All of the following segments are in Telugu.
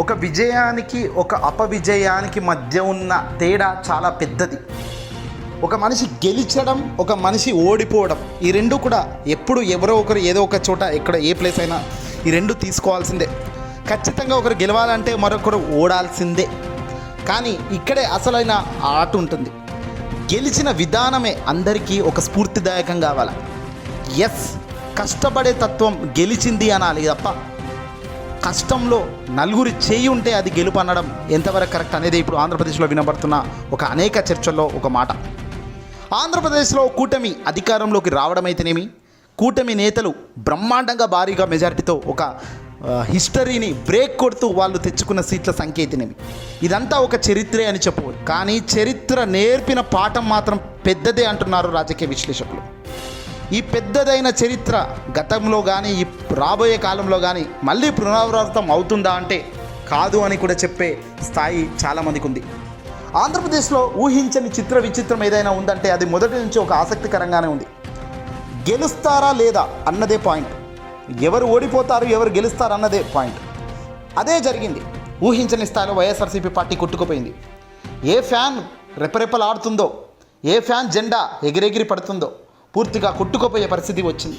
ఒక విజయానికి ఒక అపవిజయానికి మధ్య ఉన్న తేడా చాలా పెద్దది. ఒక మనిషి గెలిచడం, ఒక మనిషి ఓడిపోవడం, ఈ రెండు కూడా ఎప్పుడు ఎవరో ఒకరు ఏదో ఒక చోట ఎక్కడ ఏ ప్లేస్ అయినా ఈ రెండు తీసుకోవాల్సిందే. ఖచ్చితంగా ఒకరు గెలవాలంటే మరొకరు ఓడాల్సిందే. కానీ ఇక్కడే అసలైన ఆట ఉంటుంది. గెలిచిన విధానమే అందరికీ ఒక స్ఫూర్తిదాయకం కావాలి. ఎస్, కష్టపడే తత్వం గెలిచింది అనాలి తప్ప కష్టంలో నలుగురి చేయి ఉంటే అది గెలుపు అనడం ఎంతవరకు కరెక్ట్ అనేది ఇప్పుడు ఆంధ్రప్రదేశ్లో వినబడుతున్న ఒక అనేక చర్చల్లో ఒక మాట. ఆంధ్రప్రదేశ్లో కూటమి అధికారంలోకి రావడం అయితేనేమి, కూటమి నేతలు బ్రహ్మాండంగా భారీగా మెజారిటీతో ఒక హిస్టరీని బ్రేక్ కొడుతూ వాళ్ళు తెచ్చుకున్న సీట్ల సంఖ్య అయితేనేమి, ఇదంతా ఒక చరిత్రే అని చెప్పవచ్చు. కానీ చరిత్ర నేర్పిన పాఠం మాత్రం పెద్దదే అంటున్నారు రాజకీయ విశ్లేషకులు. ఈ పెద్దదైన చరిత్ర గతంలో కానీ ఈ రాబోయే కాలంలో కానీ మళ్ళీ పునరావృతం అవుతుందా అంటే కాదు అని కూడా చెప్పే స్థాయి చాలామందికి ఉంది. ఆంధ్రప్రదేశ్లో ఊహించని చిత్ర విచిత్రం ఏదైనా ఉందంటే అది మొదటి నుంచి ఒక ఆసక్తికరంగానే ఉంది. గెలుస్తారా లేదా అన్నదే పాయింట్, ఎవరు ఓడిపోతారు ఎవరు గెలుస్తారు అన్నదే పాయింట్. అదే జరిగింది. ఊహించని స్థాయిలో వైఎస్ఆర్సీపీ పార్టీ కొట్టుకుపోయింది. ఏ ఫ్యాన్ రెపరెపలాడుతుందో, ఏ ఫ్యాన్ జెండా ఎగిరెగిరి పడుతుందో పూర్తిగా కొట్టుకుపోయే పరిస్థితి వచ్చింది.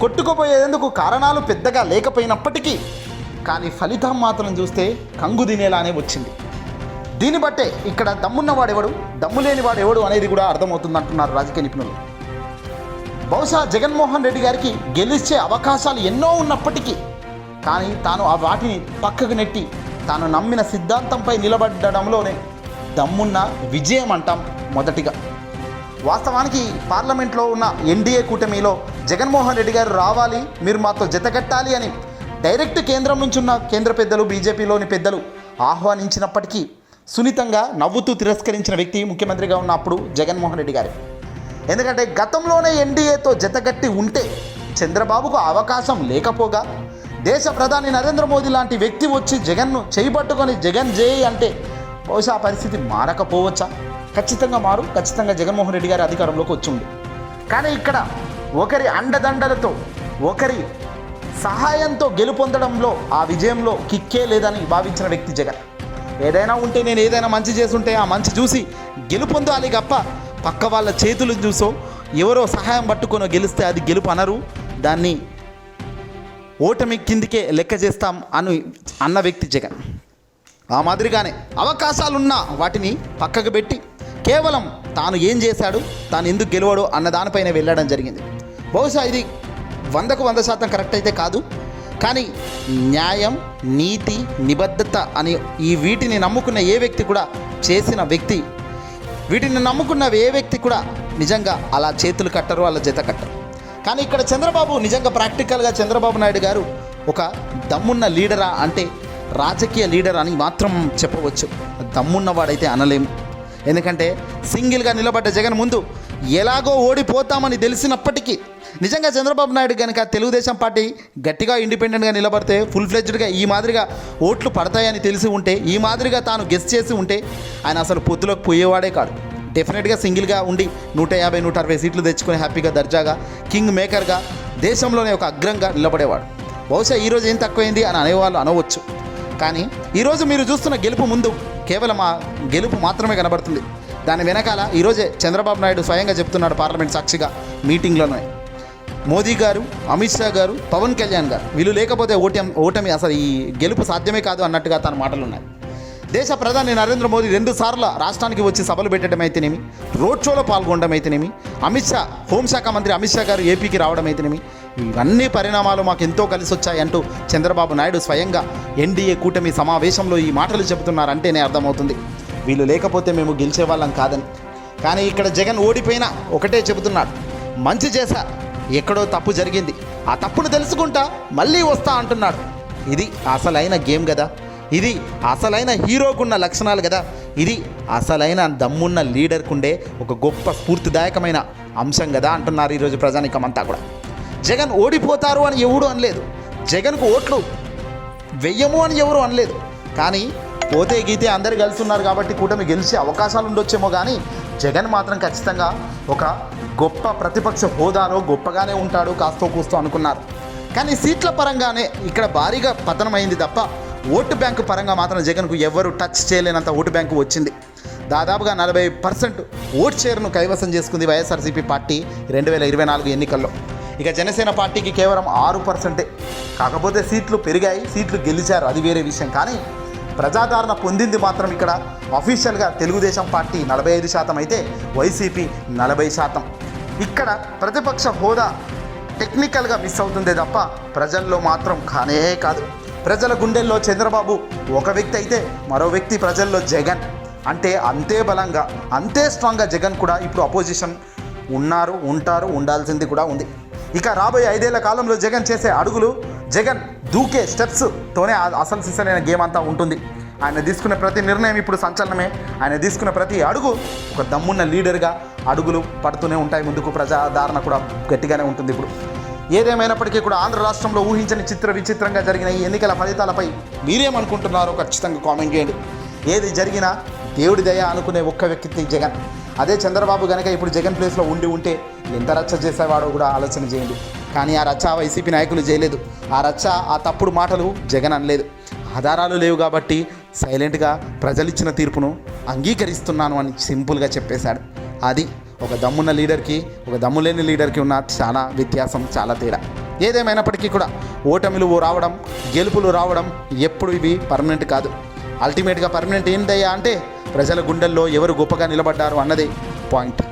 కొట్టుకుపోయేందుకు కారణాలు పెద్దగా లేకపోయినప్పటికీ కానీ ఫలితం మాత్రం చూస్తే కంగు తినేలానే వచ్చింది. దీన్ని బట్టే ఇక్కడ దమ్మున్నవాడెవడు, దమ్ము లేనివాడెవడు అనేది కూడా అర్థమవుతుందంటున్నారు రాజకీయ నిపుణులు. బహుశా జగన్మోహన్ రెడ్డి గారికి గెలిచే అవకాశాలు ఎన్నో ఉన్నప్పటికీ కానీ తాను ఆ వాటిని పక్కకు నెట్టి తాను నమ్మిన సిద్ధాంతంపై నిలబడడంలోనే దమ్మున్న విజయం అంటాం. మొదటిగా వాస్తవానికి పార్లమెంట్లో ఉన్న ఎన్డీఏ కూటమిలో జగన్మోహన్ రెడ్డి గారు రావాలి, మీరు మాతో జతకట్టాలి అని డైరెక్ట్ కేంద్రం నుంచి ఉన్న కేంద్ర పెద్దలు, బీజేపీలోని పెద్దలు ఆహ్వానించినప్పటికీ సున్నితంగా నవ్వుతూ తిరస్కరించిన వ్యక్తి ముఖ్యమంత్రిగా ఉన్నప్పుడు జగన్మోహన్ రెడ్డి గారు. ఎందుకంటే గతంలోనే ఎన్డీఏతో జతకట్టి ఉంటే చంద్రబాబుకు అవకాశం లేకపోగా దేశ ప్రధాని నరేంద్ర మోదీ లాంటి వ్యక్తి వచ్చి జగన్ను చేయబట్టుకొని జగన్ జై అంటే బహుశా ఆ పరిస్థితి మారకపోవచ్చా? ఖచ్చితంగా ఖచ్చితంగా జగన్మోహన్ రెడ్డి గారి అధికారంలోకి వచ్చి ఉంది. కానీ ఇక్కడ ఒకరి అండదండలతో, ఒకరి సహాయంతో గెలుపొందడంలో ఆ విజయంలో కిక్కే లేదని భావించిన వ్యక్తి జగన్. ఏదైనా ఉంటే నేను ఏదైనా మంచి చేసుంటే ఆ మంచి చూసి గెలుపొందాలి తప్ప పక్క వాళ్ళ చేతులు చూసో ఎవరో సహాయం పట్టుకొని గెలిస్తే అది గెలుపు అనరు, దాన్ని ఓటమి కిందికే లెక్క చేస్తాం అన్న వ్యక్తి జగన్. ఆ మాదిరిగానే అవకాశాలున్న వాటిని పక్కకు పెట్టి కేవలం తాను ఏం చేశాడు, తాను ఎందుకు గెలవడు అన్న దానిపైన వెళ్ళడం జరిగింది. బహుశా ఇది 100% కరెక్ట్ అయితే కాదు, కానీ న్యాయం, నీతి, నిబద్ధత అని ఈ వీటిని నమ్ముకున్న ఏ వ్యక్తి కూడా చేసిన వ్యక్తి, వీటిని నమ్ముకున్న ఏ వ్యక్తి కూడా నిజంగా అలా చేతులు కట్టరు, అలా జత కట్టరు. కానీ ఇక్కడ చంద్రబాబు నిజంగా ప్రాక్టికల్గా చంద్రబాబు నాయుడు గారు ఒక దమ్మున్న లీడరా అంటే రాజకీయ లీడర్ అని మాత్రం చెప్పవచ్చు, దమ్మున్నవాడైతే అనలేము. ఎందుకంటే సింగిల్గా నిలబడ్డ జగన్ ముందు ఎలాగో ఓడిపోతామని తెలిసినప్పటికీ నిజంగా చంద్రబాబు నాయుడు కనుక తెలుగుదేశం పార్టీ గట్టిగా ఇండిపెండెంట్గా నిలబడితే ఫుల్ ఫ్లెడ్జ్డ్గా ఈ మాదిరిగా ఓట్లు పడతాయని తెలిసి ఉంటే, ఈ మాదిరిగా తాను గెస్ చేసి ఉంటే ఆయన అసలు పొద్దులోకి పోయేవాడే కాదు. డెఫినెట్గా సింగిల్గా ఉండి 150-160 సీట్లు తెచ్చుకొని హ్యాపీగా దర్జాగా కింగ్ మేకర్గా దేశంలోనే ఒక అగ్రంగా నిలబడేవాడు. బహుశా ఈరోజు ఏం తక్కువైంది అని అనేవాళ్ళు అనవచ్చు. కానీ ఈరోజు మీరు చూస్తున్న గెలుపు ముందు కేవలం ఆ గెలుపు మాత్రమే కనబడుతుంది. దాని వెనకాల ఈరోజే చంద్రబాబు నాయుడు స్వయంగా చెప్తున్నాడు పార్లమెంట్ సాక్షిగా మీటింగ్లోనే, మోదీ గారు, అమిత్ షా గారు, పవన్ కళ్యాణ్ గారు వీళ్ళు లేకపోతే ఓటమి అసలు ఈ గెలుపు సాధ్యమే కాదు అన్నట్టుగా తన మాటలు ఉన్నాయి. దేశ ప్రధాని నరేంద్ర మోదీ 2 సార్లు రాష్ట్రానికి వచ్చి సభలు పెట్టడం అయితేనేమి, రోడ్ షోలో పాల్గొనడం అయితేనేమి, అమిత్ షా హోంశాఖ మంత్రి అమిత్ షా గారు ఏపీకి రావడం అయితేనేమి, ఇవన్నీ పరిణామాలు మాకు ఎంతో కలిసి వచ్చాయి అంటూ చంద్రబాబు నాయుడు స్వయంగా ఎన్డీఏ కూటమి సమావేశంలో ఈ మాటలు చెబుతున్నారంటేనే అర్థమవుతుంది వీళ్ళు లేకపోతే మేము గెలిచే వాళ్ళం కాదని. కానీ ఇక్కడ జగన్ ఓడిపోయినా ఒకటే చెబుతున్నాడు, మంచి చేశా, ఎక్కడో తప్పు జరిగింది, ఆ తప్పును తెలుసుకుంటా మళ్ళీ వస్తా అంటున్నాడు. ఇది అసలైన గేమ్ కదా, ఇది అసలైన హీరోకున్న లక్షణాలు కదా, ఇది అసలైన దమ్మున్న లీడర్కుండే ఒక గొప్ప స్ఫూర్తిదాయకమైన అంశం కదా అంటున్నారు ఈరోజు ప్రజానికమంతా కూడా. జగన్ ఓడిపోతారు అని ఎవరు అనలేదు, జగన్కు ఓట్లు వెయ్యము అని ఎవరు అనలేదు. కానీ పోతే గీతే అందరు కలిసి ఉన్నారు కాబట్టి కూటమి గెలిచే అవకాశాలు ఉండొచ్చేమో, కానీ జగన్ మాత్రం ఖచ్చితంగా ఒక గొప్ప ప్రతిపక్ష హోదాలో గొప్పగానే ఉంటాడు కాస్తో కూస్తో అనుకున్నారు. కానీ సీట్ల పరంగానే ఇక్కడ భారీగా పతనమైంది తప్ప ఓటు బ్యాంకు పరంగా మాత్రం జగన్కు ఎవరు టచ్ చేయలేనంత ఓటు బ్యాంకు వచ్చింది. దాదాపుగా 40% ఓట్ షేర్ను కైవసం చేసుకుంది వైఎస్ఆర్సీపీ పార్టీ 2024 ఎన్నికల్లో. ఇక జనసేన పార్టీకి కేవలం 6%. కాకపోతే సీట్లు పెరిగాయి, సీట్లు గెలిచారు, అది వేరే విషయం. కానీ ప్రజాదరణ పొందింది మాత్రం ఇక్కడ అఫీషియల్గా తెలుగుదేశం పార్టీ 45% అయితే వైసీపీ 40%. ఇక్కడ ప్రతిపక్ష హోదా టెక్నికల్గా మిస్ అవుతుందే తప్ప ప్రజల్లో మాత్రం కానే కాదు. ప్రజల గుండెల్లో చంద్రబాబు ఒక వ్యక్తి అయితే మరో వ్యక్తి ప్రజల్లో జగన్. అంటే అంతే బలంగా, అంతే స్ట్రాంగ్గా జగన్ కూడా ఇప్పుడు అపోజిషన్ ఉన్నారు, ఉంటారు, ఉండాల్సింది కూడా ఉంది. ఇక రాబోయే 5 ఏళ్ల కాలంలో జగన్ చేసే అడుగులు, జగన్ దూకే స్టెప్స్తోనే అసలు సిసలైన గేమ్ అంతా ఉంటుంది. ఆయన తీసుకునే ప్రతి నిర్ణయం ఇప్పుడు సంచలనమే. ఆయన తీసుకునే ప్రతి అడుగు ఒక దమ్మున్న లీడర్గా అడుగులు పడుతూనే ఉంటాయి ముందుకు. ప్రజాదరణ కూడా గట్టిగానే ఉంటుంది. ఇప్పుడు ఏదేమైనప్పటికీ కూడా ఆంధ్ర రాష్ట్రంలో ఊహించని విచిత్రంగా జరిగిన ఈ ఎన్నికల ఫలితాలపై మీరేమనుకుంటున్నారో ఖచ్చితంగా కామెంట్ చేయండి. ఏది జరిగినా దేవుడి దయ అనుకునే ఒక్క వ్యక్తి జగన్. అదే చంద్రబాబు కనుక ఇప్పుడు జగన్ ప్లేస్లో ఉంటే ఎంత రచ్చ చేసేవాడో కూడా ఆలోచన చేయండి. కానీ ఆ రచ్చ వైసీపీ నాయకులు చేయలేదు. ఆ రచ్చ, ఆ తప్పుడు మాటలు జగన్ అనలేదు. ఆధారాలు లేవు కాబట్టి సైలెంట్గా ప్రజలిచ్చిన తీర్పును అంగీకరిస్తున్నాను అని సింపుల్గా చెప్పేశాడు. అది ఒక దమ్మున్న లీడర్కి, ఒక దమ్ము లేని లీడర్కి ఉన్న చాలా వ్యత్యాసం, చాలా తేడా. ఏదేమైనప్పటికీ కూడా ఓటమిలు రావడం, గెలుపులు రావడం ఎప్పుడు ఇవి పర్మనెంట్ కాదు. అల్టిమేట్గా పర్మనెంట్ ఏందయ్యా అంటే ప్రజల గుండెల్లో ఎవరు గొప్పగా నిలబడ్డారు అన్నదే పాయింట్.